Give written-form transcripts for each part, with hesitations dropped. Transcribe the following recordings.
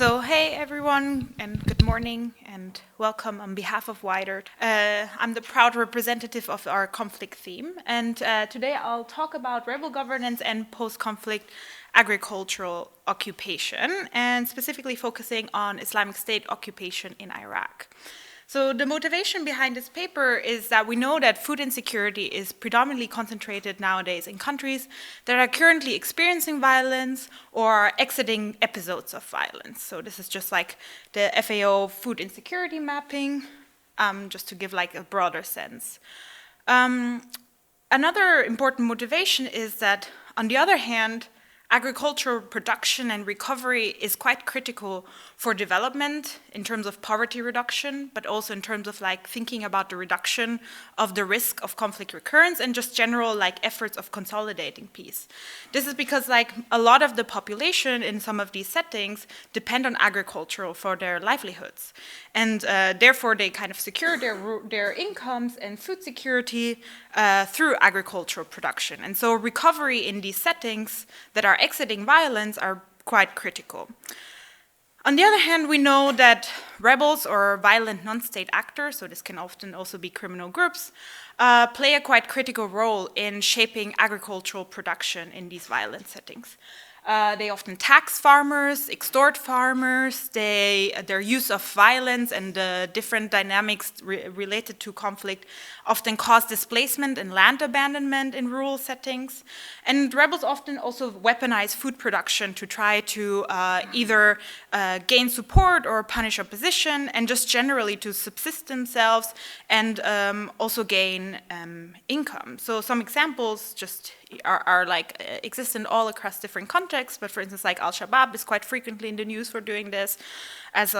So hey everyone, and good morning, and welcome on behalf of WIDER. I'm the proud representative of our conflict theme, and today I'll talk about rebel governance and post-conflict agricultural occupation, and specifically focusing on Islamic State occupation in Iraq. So the motivation behind this paper is that we know that food insecurity is predominantly concentrated nowadays in countries that are currently experiencing violence or are exiting episodes of violence. So this is just like the FAO food insecurity mapping, just to give like a broader sense. Another important motivation is that, on the other hand, agricultural production and recovery is quite critical for development in terms of poverty reduction, but also in terms of like thinking about the reduction of the risk of conflict recurrence and just general like efforts of consolidating peace. This is because like a lot of the population in some of these settings depend on agriculture for their livelihoods. And therefore they kind of secure their incomes and food security through agricultural production. And so recovery in these settings that are exiting violence are quite critical. On the other hand, we know that rebels or violent non-state actors, so this can often also be criminal groups, play a quite critical role in shaping agricultural production in these violent settings. They often tax farmers, extort farmers, their use of violence and the different dynamics related to conflict often cause displacement and land abandonment in rural settings. And rebels often also weaponize food production to try to either gain support or punish opposition, and just generally to subsist themselves and also gain income. So some examples just are like existent all across different contexts, but for instance, like Al-Shabaab is quite frequently in the news for doing this, as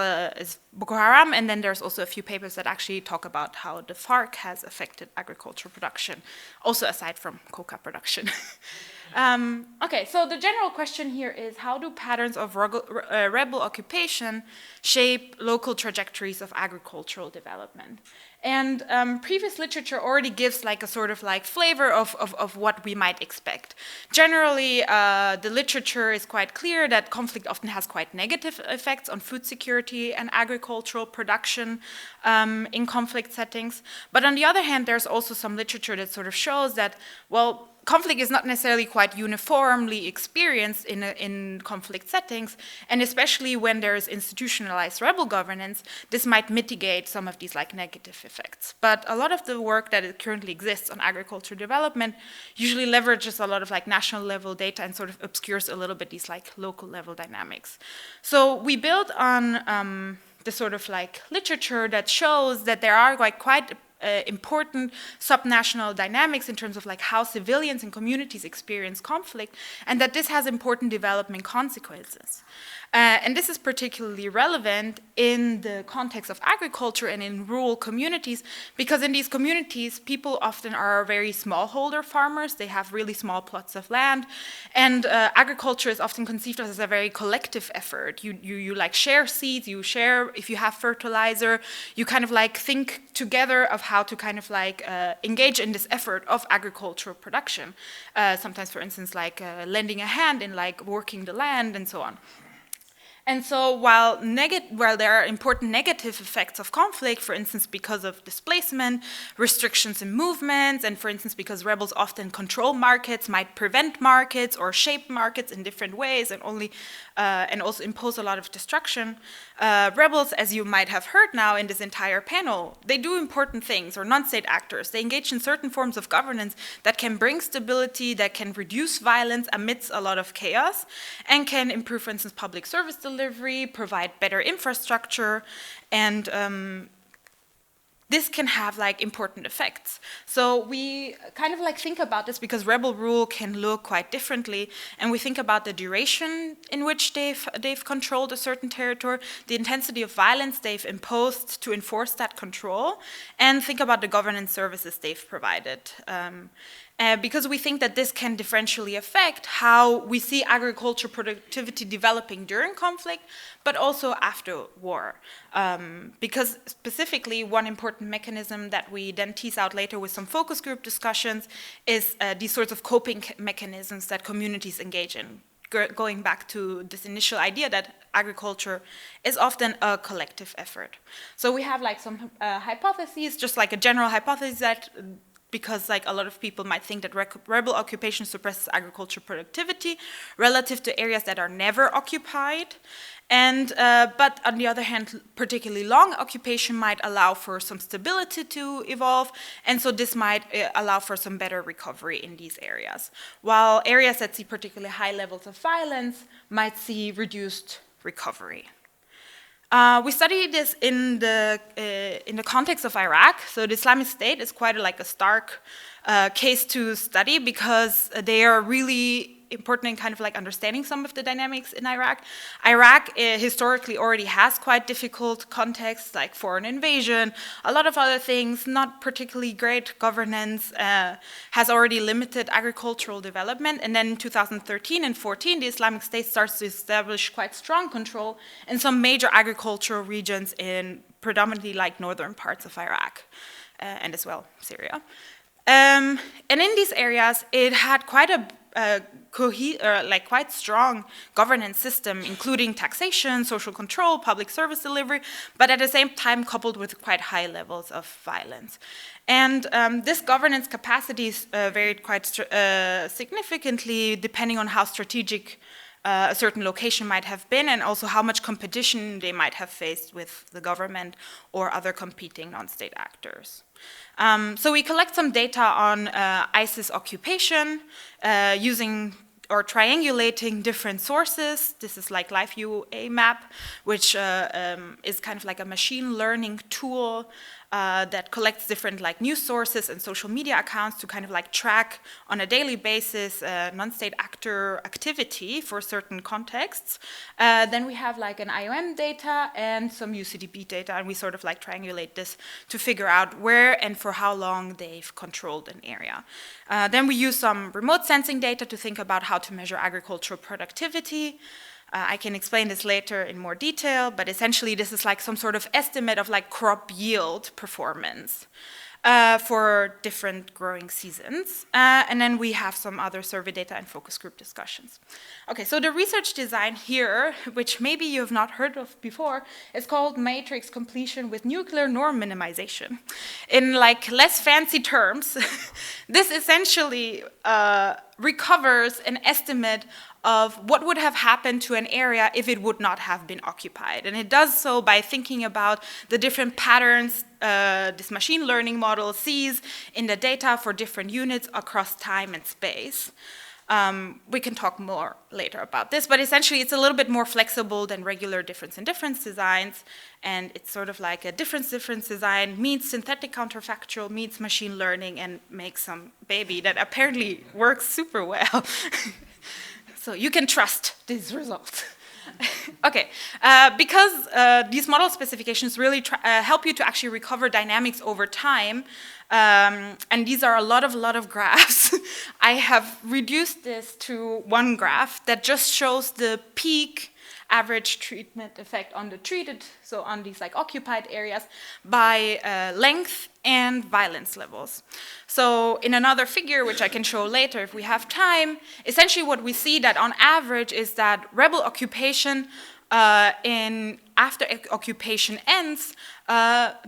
Boko Haram, and then there's also a few papers that actually talk about how the FARC has affected agricultural production, also aside from coca production. Okay, so the general question here is, how do patterns of rebel occupation shape local trajectories of agricultural development? And previous literature already gives like a sort of like flavor of what we might expect. Generally, the literature is quite clear that conflict often has quite negative effects on food security and agricultural production in conflict settings. But on the other hand, there's also some literature that sort of shows that, well, conflict is not necessarily quite uniformly experienced in conflict settings, and especially when there is institutionalized rebel governance, this might mitigate some of these like negative effects. But a lot of the work that currently exists on agriculture development usually leverages a lot of like national level data and sort of obscures a little bit these like local level dynamics. So we build on the sort of like literature that shows that there are like quite important subnational dynamics in terms of like how civilians and communities experience conflict, and that this has important development consequences. And this is particularly relevant in the context of agriculture and in rural communities, because in these communities, people often are very smallholder farmers. They have really small plots of land, and agriculture is often conceived as a very collective effort. You like share seeds, you share, if you have fertilizer, you kind of like think together of how to kind of like engage in this effort of agricultural production. Sometimes, for instance, like lending a hand in like working the land and so on. And so while there are important negative effects of conflict, for instance, because of displacement, restrictions in movements, and for instance, because rebels often control markets, might prevent markets or shape markets in different ways, and also impose a lot of destruction, rebels, as you might have heard now in this entire panel, they do important things, or non-state actors. They engage in certain forms of governance that can bring stability, that can reduce violence amidst a lot of chaos, and can improve, for instance, public service delivery, provide better infrastructure, and this can have like important effects. So we kind of like think about this because rebel rule can look quite differently, and we think about the duration in which they've controlled a certain territory, the intensity of violence they've imposed to enforce that control, and think about the governance services they've provided. Because we think that this can differentially affect how we see agriculture productivity developing during conflict, but also after war. Because specifically, one important mechanism that we then tease out later with some focus group discussions is these sorts of coping mechanisms that communities engage in. going back to this initial idea that agriculture is often a collective effort. So we have like some hypotheses, just like a general hypothesis that because like a lot of people might think that rebel occupation suppresses agriculture productivity relative to areas that are never occupied. And, but on the other hand, particularly long occupation might allow for some stability to evolve, and so this might allow for some better recovery in these areas. While areas that see particularly high levels of violence might see reduced recovery. We studied this in the context of Iraq. So the Islamic State is quite like a stark case to study because they are really important in kind of like understanding some of the dynamics in Iraq. Iraq historically already has quite difficult contexts like foreign invasion, a lot of other things, not particularly great governance, has already limited agricultural development. And then in 2013 and 14, the Islamic State starts to establish quite strong control in some major agricultural regions in predominantly like northern parts of Iraq and as well Syria. And in these areas, it had quite a quite strong governance system, including taxation, social control, public service delivery, but at the same time coupled with quite high levels of violence. And this governance capacities varied quite significantly depending on how strategic a certain location might have been and also how much competition they might have faced with the government or other competing non-state actors. So we collect some data on ISIS occupation using or triangulating different sources. This is like Live UA map, which is kind of like a machine learning tool that collects different like news sources and social media accounts to kind of like track on a daily basis non-state actor activity for certain contexts. Then we have like an IOM data and some UCDP data, and we sort of like triangulate this to figure out where and for how long they've controlled an area. Then we use some remote sensing data to think about how to measure agricultural productivity. I can explain this later in more detail, but essentially this is like some sort of estimate of like crop yield performance for different growing seasons. And then we have some other survey data and focus group discussions. Okay, so the research design here, which maybe you have not heard of before, is called matrix completion with nuclear norm minimization. In like less fancy terms, this essentially recovers an estimate of what would have happened to an area if it would not have been occupied. And it does so by thinking about the different patterns this machine learning model sees in the data for different units across time and space. We can talk more later about this, but essentially it's a little bit more flexible than regular difference in difference designs, and it's sort of like a difference design meets synthetic counterfactual, meets machine learning, and makes some baby that apparently works super well. So you can trust these results. Okay, because these model specifications really help you to actually recover dynamics over time, and these are a lot of graphs. I have reduced this to one graph that just shows the peak average treatment effect on the treated, so on these like occupied areas, by length and violence levels. So in another figure, which I can show later if we have time, essentially what we see that on average is that rebel occupation after occupation ends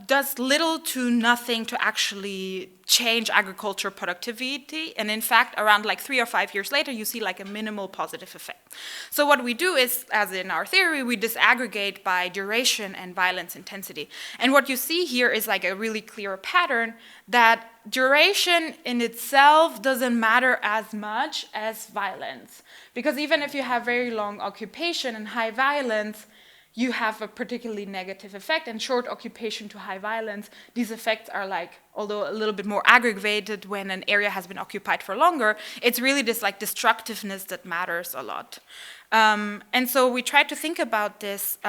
does little to nothing to actually change agriculture productivity, and in fact around like 3 or 5 years later you see like a minimal positive effect. So what we do is, as in our theory, we disaggregate by duration and violence intensity, and what you see here is like a really clear pattern that duration in itself doesn't matter as much as violence, because even if you have very long occupation and high violence, you have a particularly negative effect, and short occupation to high violence, these effects are like, although a little bit more aggravated when an area has been occupied for longer, it's really this like destructiveness that matters a lot. And so we try to think about this,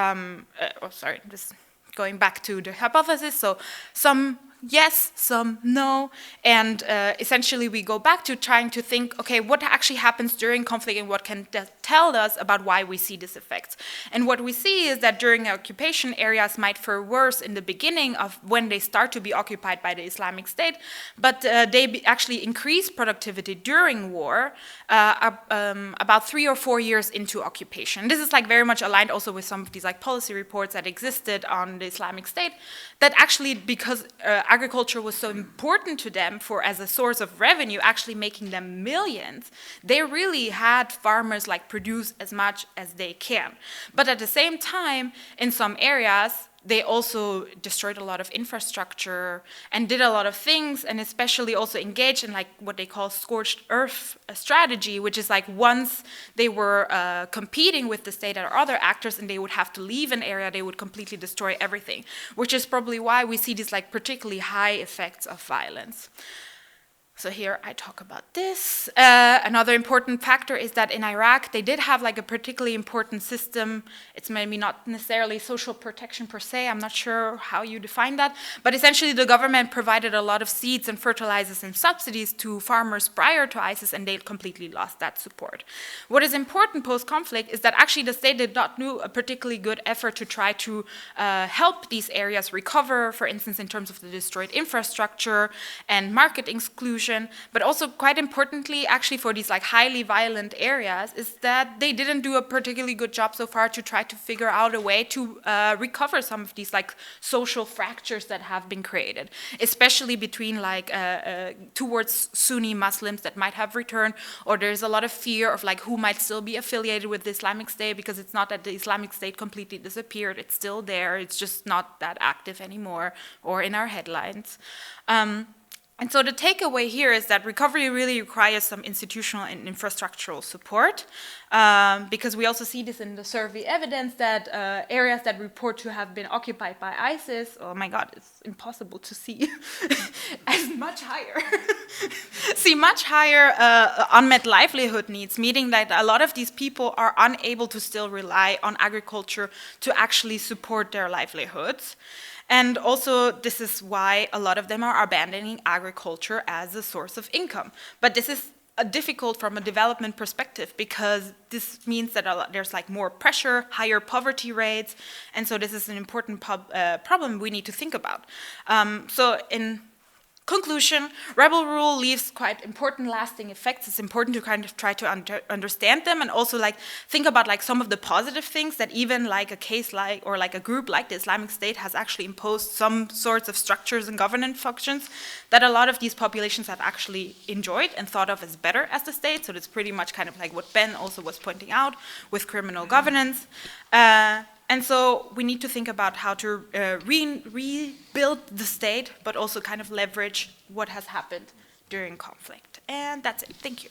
just going back to the hypothesis, so some yes, some no, and essentially we go back to trying to think, okay, what actually happens during conflict and what can tell us about why we see these effects. And what we see is that during occupation, areas might fare worse in the beginning of when they start to be occupied by the Islamic State, but they actually increase productivity during war about 3 or 4 years into occupation. This is like very much aligned also with some of these like policy reports that existed on the Islamic State, that actually because agriculture was so important to them as a source of revenue, actually making them millions, they really had farmers like produce as much as they can. But at the same time, in some areas, they also destroyed a lot of infrastructure and did a lot of things, and especially also engaged in like what they call scorched earth strategy, which is like once they were competing with the state or other actors and they would have to leave an area, they would completely destroy everything, which is probably why we see these like particularly high effects of violence. So here I talk about this. Another important factor is that in Iraq, they did have like a particularly important system. It's maybe not necessarily social protection per se, I'm not sure how you define that, but essentially the government provided a lot of seeds and fertilizers and subsidies to farmers prior to ISIS, and they completely lost that support. What is important post-conflict is that actually the state did not do a particularly good effort to try to help these areas recover, for instance, in terms of the destroyed infrastructure and market exclusion. But also quite importantly, actually for these like highly violent areas, is that they didn't do a particularly good job so far to try to figure out a way to recover some of these like social fractures that have been created, especially between like towards Sunni Muslims that might have returned, or there's a lot of fear of like who might still be affiliated with the Islamic State, because it's not that the Islamic State completely disappeared, it's still there, it's just not that active anymore or in our headlines. And so the takeaway here is that recovery really requires some institutional and infrastructural support, because we also see this in the survey evidence that areas that report to have been occupied by ISIS, oh my God, it's impossible to see, as much higher, see much higher unmet livelihood needs, meaning that a lot of these people are unable to still rely on agriculture to actually support their livelihoods. And also, this is why a lot of them are abandoning agriculture as a source of income. But this is difficult from a development perspective, because this means that there's like more pressure, higher poverty rates, and so this is an important problem we need to think about. So in conclusion, rebel rule leaves quite important lasting effects. It's important to kind of try to understand them, and also like think about like some of the positive things that even like a case like, or like a group like the Islamic State has actually imposed some sorts of structures and governance functions that a lot of these populations have actually enjoyed and thought of as better as the state. So that's pretty much kind of like what Ben also was pointing out with criminal governance. And so we need to think about how to rebuild the state, but also kind of leverage what has happened during conflict. And that's it. Thank you.